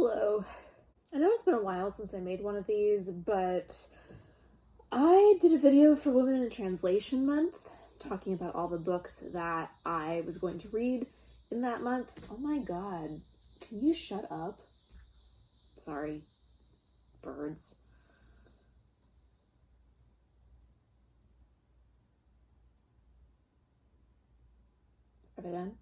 Hello. I know it's been a while since I made one of these, but I did a video for Women in Translation Month talking about all the books that I was going to read in that month. Oh my god, can you shut up? Sorry, birds. Are they done?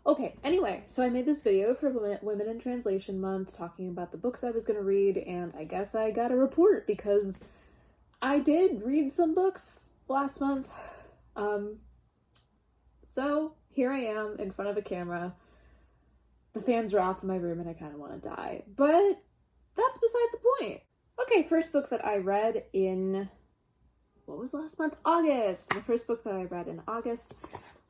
Okay, anyway, so I made this video for Women in Translation Month talking about the books I was going to read, and I guess I got a report because I did read some books last month. So here I am in front of a camera. The fans are off in my room and I kind of want to die, but that's beside the point. Okay, first book that I read in, what was last month? August! The first book that I read in August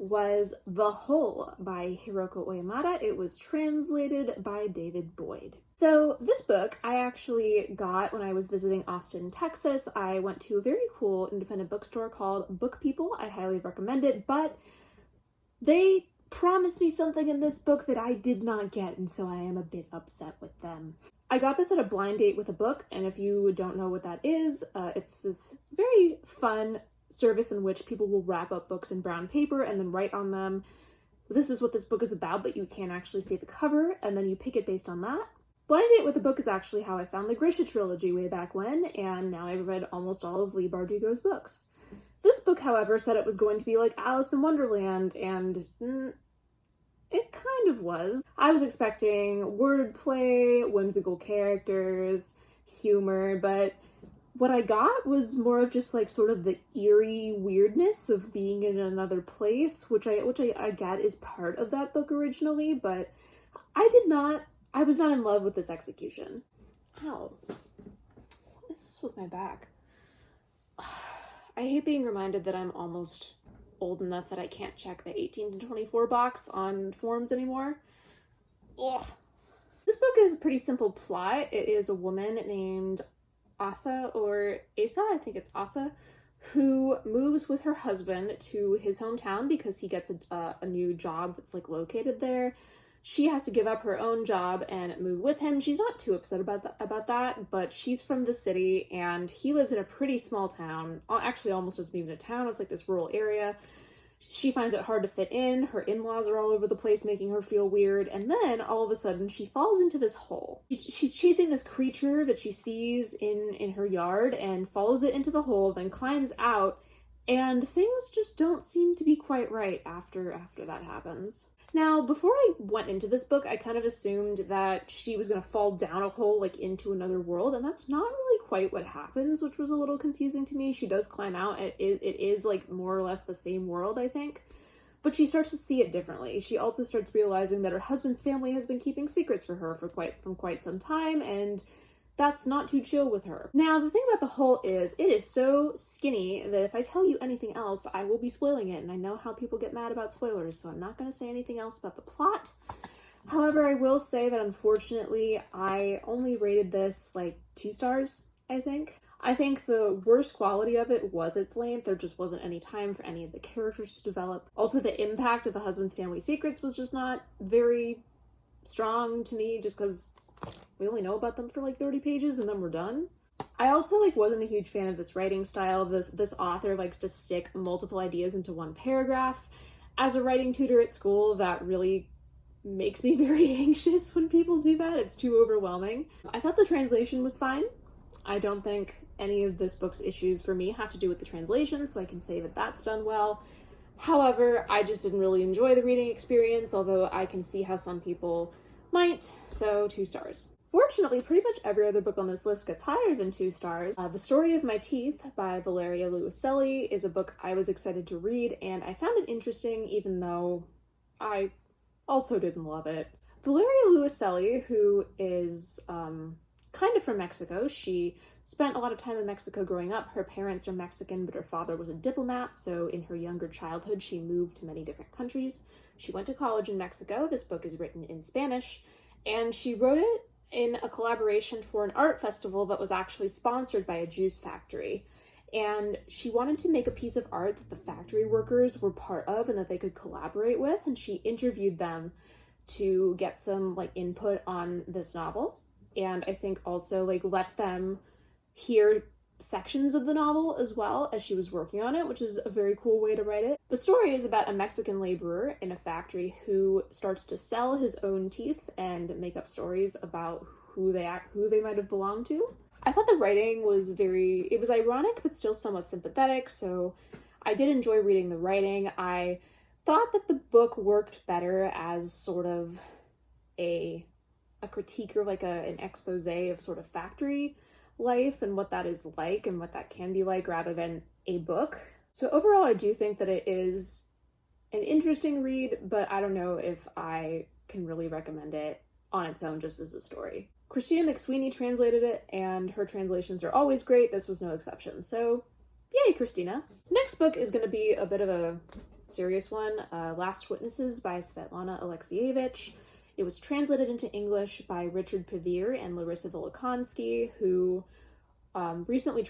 was The Hole by Hiroko Oyamada. It was translated by David Boyd. So this book I actually got when I was visiting Austin, Texas. I went to a very cool independent bookstore called Book People. I highly recommend it, but they promised me something in this book that I did not get, and so I am a bit upset with them. I got this at a blind date with a book, and if you don't know what that is, it's this very fun service in which people will wrap up books in brown paper and then write on them, this is what this book is about, but you can't actually see the cover, and then you pick it based on that. Blind Date with a Book is actually how I found the Grisha trilogy way back when, and now I've read almost all of Leigh Bardugo's books. This book, however, said it was going to be like Alice in Wonderland, and it kind of was. I was expecting wordplay, whimsical characters, humor, but what I got was more of just like sort of the eerie weirdness of being in another place, which I get is part of that book originally, but I was not in love with this execution. Ow. What is this with my back? I hate being reminded that I'm almost old enough that I can't check the 18 to 24 box on forums anymore. Ugh. This book is a pretty simple plot. It is a woman named Asa, or Asa, I think it's Asa, who moves with her husband to his hometown because he gets a new job that's like located there. She has to give up her own job and move with him. She's not too upset about that, but she's from the city and he lives in a pretty small town. Actually, almost isn't even a town. It's like this rural area. She finds it hard to fit in. Her in-laws are all over the place, making her feel weird. And then all of a sudden she falls into this hole. She's chasing this creature that she sees in her yard and follows it into the hole, then climbs out. And things just don't seem to be quite right after that happens. Now, before I went into this book, I kind of assumed that she was going to fall down a hole, like, into another world, and that's not really quite what happens, which was a little confusing to me. She does climb out. It is, like, more or less the same world, I think, but she starts to see it differently. She also starts realizing that her husband's family has been keeping secrets for her from quite some time, and that's not too chill with her. Now, the thing about the hole is, it is so skinny that if I tell you anything else, I will be spoiling it, and I know how people get mad about spoilers, so I'm not going to say anything else about the plot. However, I will say that unfortunately, I only rated this like 2 stars, I think. I think the worst quality of it was its length. There just wasn't any time for any of the characters to develop. Also, the impact of the husband's family secrets was just not very strong to me, just because we only know about them for like 30 pages and then we're done. I also like wasn't a huge fan of this writing style. This author likes to stick multiple ideas into one paragraph. As a writing tutor at school, that really makes me very anxious when people do that. It's too overwhelming. I thought the translation was fine. I don't think any of this book's issues for me have to do with the translation, so I can say that that's done well. However, I just didn't really enjoy the reading experience, although I can see how some people might, so 2 stars. Fortunately, pretty much every other book on this list gets higher than 2 stars. The Story of My Teeth by Valeria Luiselli is a book I was excited to read, and I found it interesting even though I also didn't love it. Valeria Luiselli, who is kind of from Mexico, she spent a lot of time in Mexico growing up. Her parents are Mexican, but her father was a diplomat, so in her younger childhood, she moved to many different countries. She went to college in Mexico. This book is written in Spanish, and she wrote it in a collaboration for an art festival that was actually sponsored by a juice factory. And she wanted to make a piece of art that the factory workers were part of and that they could collaborate with, and she interviewed them to get some like input on this novel, and I think also like let them hear sections of the novel as well as she was working on it, which is a very cool way to write it. The story is about a Mexican laborer in a factory who starts to sell his own teeth and make up stories about who they might have belonged to. I thought the writing was it was ironic but still somewhat sympathetic, so I did enjoy reading the writing. I thought that the book worked better as sort of a critique or like an expose of sort of factory life and what that is like and what that can be like rather than a book. So overall, I do think that it is an interesting read, but I don't know if I can really recommend it on its own just as a story. Christina MacSweeney translated it, and her translations are always great. This was no exception. So yay, Christina. Next book is going to be a bit of a serious one, Last Witnesses by Svetlana Alexievich. It was translated into English by Richard Pevear and Larissa Volokhonsky, who recently,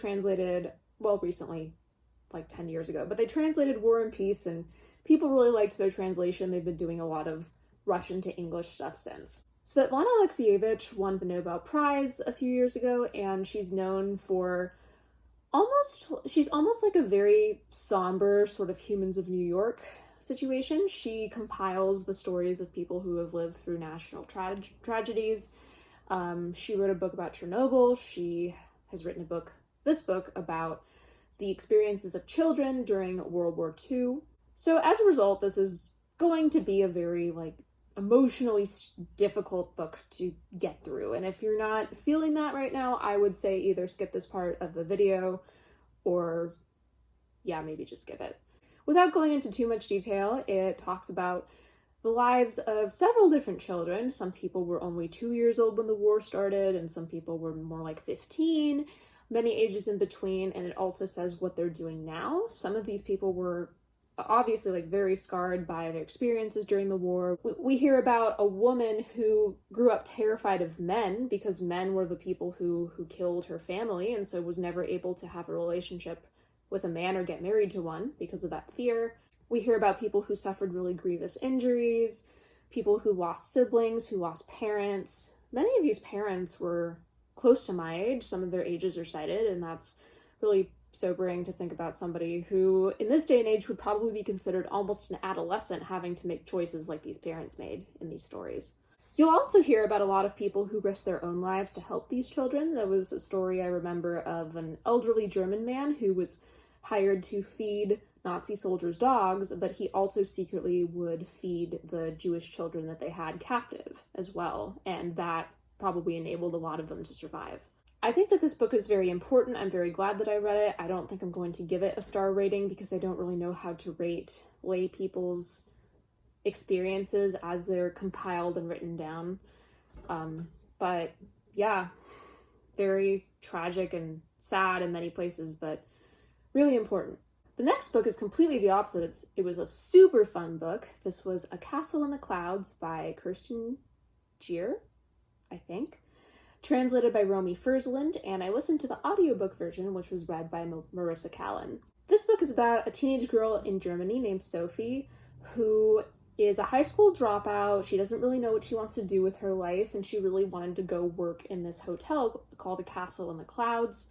like 10 years ago, but they translated War and Peace, and people really liked their translation. They've been doing a lot of Russian to English stuff since. Svetlana Alexievich won the Nobel Prize a few years ago, and she's known for she's almost like a very somber sort of Humans of New York situation. She compiles the stories of people who have lived through national tragedies. She wrote a book about Chernobyl. She has written this book about the experiences of children during World War II. So as a result, this is going to be a very like emotionally difficult book to get through. And if you're not feeling that right now, I would say either skip this part of the video or maybe just skip it. Without going into too much detail, it talks about the lives of several different children. Some people were only 2 years old when the war started, and some people were more like 15, many ages in between, and it also says what they're doing now. Some of these people were obviously like very scarred by their experiences during the war. We hear about a woman who grew up terrified of men because men were the people who killed her family, and so was never able to have a relationship with a man or get married to one because of that fear. We hear about people who suffered really grievous injuries, people who lost siblings, who lost parents. Many of these parents were close to my age. Some of their ages are cited, and that's really sobering to think about somebody who, in this day and age, would probably be considered almost an adolescent having to make choices like these parents made in these stories. You'll also hear about a lot of people who risked their own lives to help these children. There was a story I remember of an elderly German man who was hired to feed Nazi soldiers' dogs, but he also secretly would feed the Jewish children that they had captive as well, and that probably enabled a lot of them to survive. I think that this book is very important. I'm very glad that I read it. I don't think I'm going to give it a star rating because I don't really know how to rate lay people's experiences as they're compiled and written down. But yeah, very tragic and sad in many places, but really important. The next book is completely the opposite. It was a super fun book. This was A Castle in the Clouds by Kerstin Gier, I think. Translated by Romy Fursland, and I listened to the audiobook version, which was read by Marisa Calin. This book is about a teenage girl in Germany named Sophie, who is a high school dropout. She doesn't really know what she wants to do with her life, and she really wanted to go work in this hotel called The Castle in the Clouds.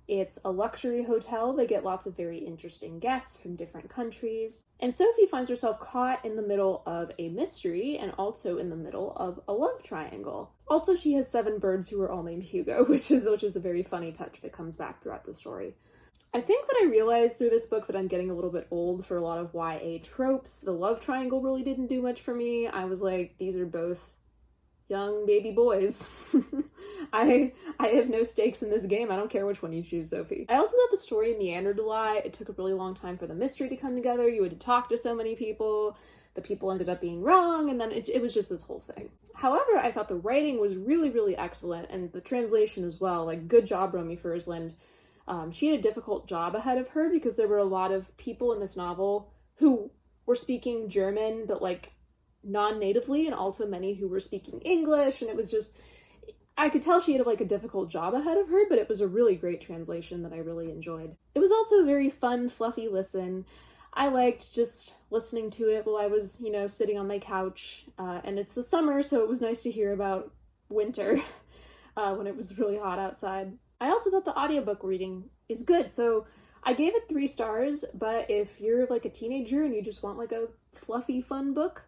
It's a luxury hotel. They get lots of very interesting guests from different countries. And Sophie finds herself caught in the middle of a mystery and also in the middle of a love triangle. Also, she has 7 birds who are all named Hugo, which is a very funny touch that comes back throughout the story. I think that I realized through this book that I'm getting a little bit old for a lot of YA tropes. The love triangle really didn't do much for me. I was like, these are both young baby boys. I have no stakes in this game. I don't care which one you choose, Sophie. I also thought the story meandered a lot. It took a really long time for the mystery to come together. You had to talk to so many people. The people ended up being wrong, and then it was just this whole thing. However, I thought the writing was really, really excellent, and the translation as well. Like, good job, Romy Fursland. She had a difficult job ahead of her because there were a lot of people in this novel who were speaking German, but like non-natively, and also many who were speaking English, and it was just, I could tell she had like a difficult job ahead of her, but it was a really great translation that I really enjoyed. It was also a very fun, fluffy listen. I liked just listening to it while I was, sitting on my couch. And it's the summer, so it was nice to hear about winter when it was really hot outside. I also thought the audiobook reading is good, so I gave it 3 stars, but if you're like a teenager and you just want like a fluffy, fun book,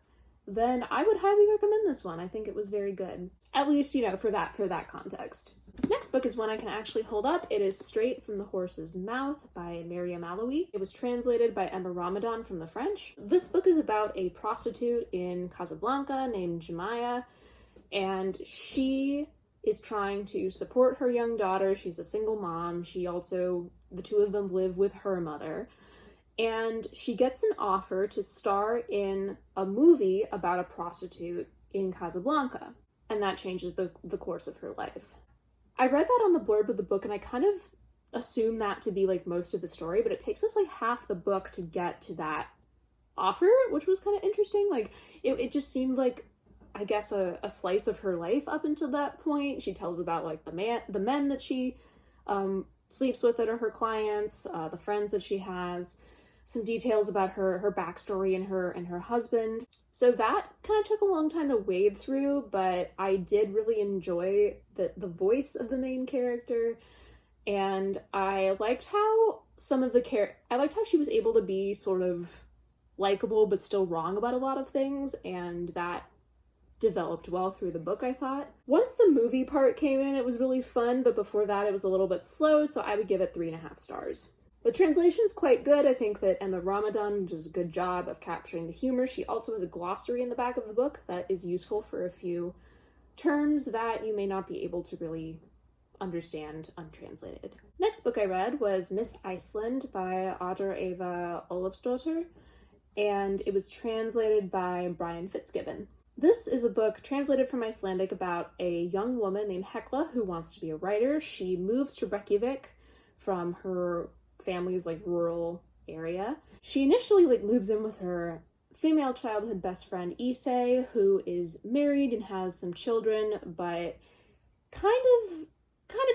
then I would highly recommend this one. I think it was very good. At least, for that context. Next book is one I can actually hold up. It is Straight from the Horse's Mouth by Meryem Alaoui. It was translated by Emma Ramadan from the French. This book is about a prostitute in Casablanca named Jemaya, and she is trying to support her young daughter. She's a single mom. The two of them live with her mother. And she gets an offer to star in a movie about a prostitute in Casablanca. And that changes the course of her life. I read that on the blurb of the book, and I kind of assumed that to be like most of the story, but it takes us like half the book to get to that offer, which was kind of interesting. Like, it just seemed like, I guess, a slice of her life up until that point. She tells about like the men that she sleeps with that are her clients, the friends that she has, some details about her backstory and her husband. So that kind of took a long time to wade through, but I did really enjoy the voice of the main character, and I liked how I liked how she was able to be sort of likable but still wrong about a lot of things, and that developed well through the book, I thought. Once the movie part came in, it was really fun, but before that it was a little bit slow, so I would give it 3.5 stars. The translation's quite good. I think that Emma Ramadan does a good job of capturing the humor. She also has a glossary in the back of the book that is useful for a few terms that you may not be able to really understand untranslated. Next book I read was Miss Iceland by Audur Eva Olafsdottir, and it was translated by Brian FitzGibbon. This is a book translated from Icelandic about a young woman named Hekla who wants to be a writer. She moves to Reykjavik from her family's like rural area. She initially moves in with her female childhood best friend Issei, who is married and has some children, but kind of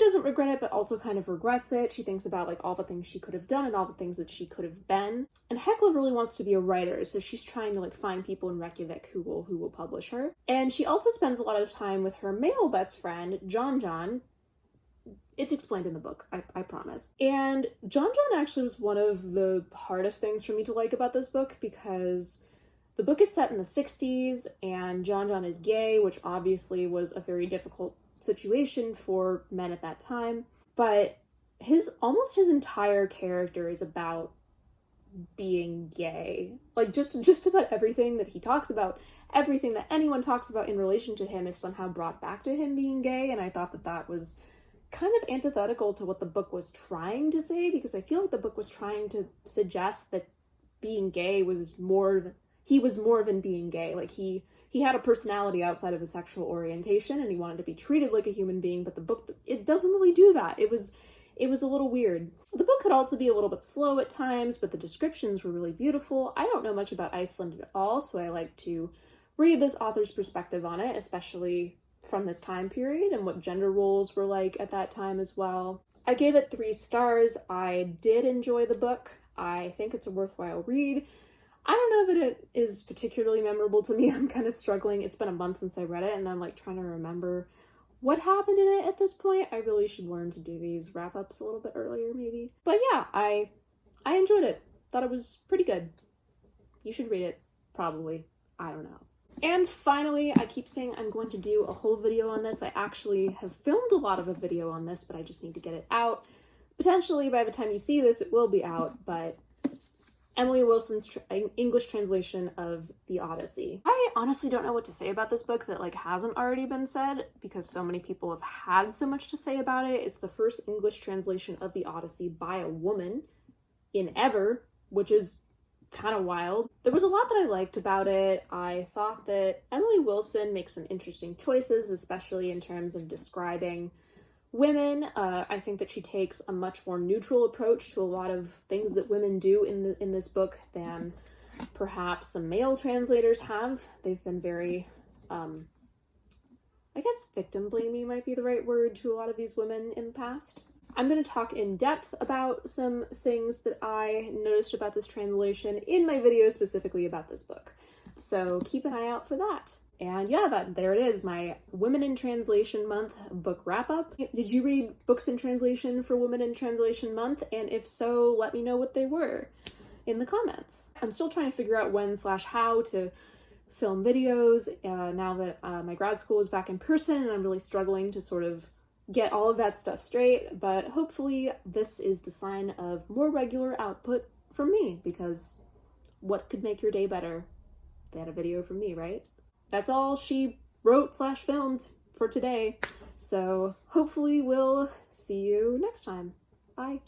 doesn't regret it, but also kind of regrets it. She thinks about all the things she could have done and all the things that she could have been. And Hekla really wants to be a writer, so she's trying to find people in Reykjavik who will publish her. And she also spends a lot of time with her male best friend, John. It's explained in the book, I promise. And John actually was one of the hardest things for me to like about this book, because the book is set in the 60s, and John is gay, which obviously was a very difficult situation for men at that time. But almost his entire character is about being gay. Just about everything that he talks about, everything that anyone talks about in relation to him is somehow brought back to him being gay, and I thought that was kind of antithetical to what the book was trying to say, because I feel like the book was trying to suggest that being gay was more than being gay. He had a personality outside of his sexual orientation, and he wanted to be treated like a human being, but the book, it doesn't really do that. It was a little weird. The book could also be a little bit slow at times, but the descriptions were really beautiful. I don't know much about Iceland at all, so I like to read this author's perspective on it, especially from this time period and what gender roles were like at that time as well. I gave it 3 stars. I did enjoy the book. I think it's a worthwhile read. I don't know that it is particularly memorable to me. I'm kind of struggling. It's been a month since I read it, and I'm trying to remember what happened in it at this point. I really should learn to do these wrap-ups a little bit earlier, maybe. But yeah, I enjoyed it. Thought it was pretty good. You should read it, probably. I don't know. And finally, I keep saying I'm going to do a whole video on this. I actually have filmed a lot of a video on this, but I just need to get it out. Potentially, by the time you see this, it will be out, but Emily Wilson's English translation of the Odyssey. I honestly don't know what to say about this book that hasn't already been said, because so many people have had so much to say about it. It's the first English translation of the Odyssey by a woman in ever, which is kind of wild. There was a lot that I liked about it. I thought that Emily Wilson makes some interesting choices, especially in terms of describing women. I think that she takes a much more neutral approach to a lot of things that women do in this book than perhaps some male translators have. They've been very, I guess victim blaming might be the right word, to a lot of these women in the past. I'm going to talk in depth about some things that I noticed about this translation in my video specifically about this book. So keep an eye out for that. And yeah, there it is, my Women in Translation Month book wrap-up. Did you read books in translation for Women in Translation Month? And if so, let me know what they were in the comments. I'm still trying to figure out when/how to film videos now that my grad school is back in person, and I'm really struggling to sort of get all of that stuff straight, but hopefully this is the sign of more regular output from me, because what could make your day better than a video from me, right? That's all she wrote/filmed for today, so hopefully we'll see you next time. Bye.